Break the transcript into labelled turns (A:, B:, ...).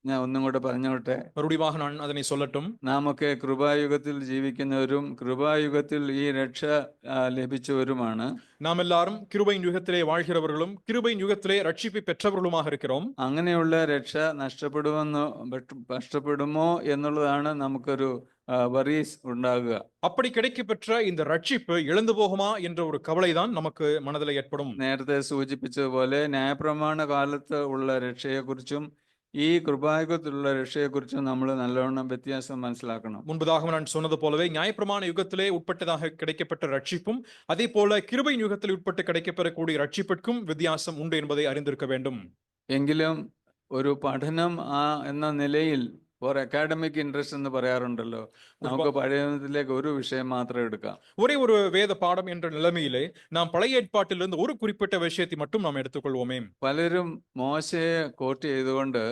A: ഞാൻ ഒന്നും കൂടെ പറഞ്ഞോട്ടെ.
B: மறுபடியும் நான் அதனை சொல்லட்டும்.
A: നാമൊക്കെ കൃപായുഗത്തിൽ ജീവിക്കുന്നവരും കൃപായുഗത്തിൽ ഈ രക്ഷ ലഭിച്ചവരുമാണ്.
B: நாம் எல்லாரும் கிருபையின் யுகத்திலே வாழ்கிறவர்களும் கிருபையின் யுகத்திலே ரட்சிப்பை பெற்றவர்களுமாக இருக்கிறோம்.
A: അങ്ങനെയുള്ള രക്ഷ നഷ്ടപ്പെടുമോ എന്നുള്ളതാണ് നമുക്കൊരു വറീസ് ഉണ്ടാകുക.
B: அப்படி கிடைக்கப்பெற்ற இந்த ரட்சிப்பு இழந்து போகுமா என்ற ஒரு கவலைதான் நமக்கு மனதில் ஏற்படும்.
A: നേരത്തെ സൂചിപ്പിച്ചതുപോലെ ന്യായപ്രമാണ കാലത്ത് ഉള്ള രക്ഷയെക്കുറിച്ചും ഈ കൃപായുഗത്തിലുള്ള രക്ഷയെക്കുറിച്ചും നമ്മൾ നല്ലവണ്ണം വ്യത്യാസം മനസ്സിലാക്കണം.
B: முன்பதாக நான் சொன்னது போலவே நியாயப்பிரமாண யுகத்திலே உட்பட்டதாக கிடைக்கப்பட்ட ரட்சிப்பும் அதே போல கிருபையின் யுகத்தில் உட்பட்டு கிடைக்கப்பெறக்கூடிய ரட்சிப்பிற்கும் வித்தியாசம் உண்டு என்பதை அறிந்திருக்க வேண்டும்.
A: എങ്കിലും ഒരു പഠനം എന്ന നിലയിൽ ഫോർ അക്കാഡമിക് ഇൻട്രസ്റ്റ് എന്ന് പറയാറുണ്ടല്ലോ, നമുക്ക് പഴയ നിയമത്തിലേക്ക് ഒരു വിഷയം മാത്രം എടുക്കാം.
B: ஒரே ஒரு வேத பாடம் என்ற நிலைமையிலே நாம் பழைய ஏற்பாட்டிலிருந்து ஒரு குறிப்பிட்ட விஷயத்தை மட்டும் நாம் எடுத்துக்கொள்வோமே.
A: പലരും മോശയെ കോട്ട് ചെയ്തുകൊണ്ട്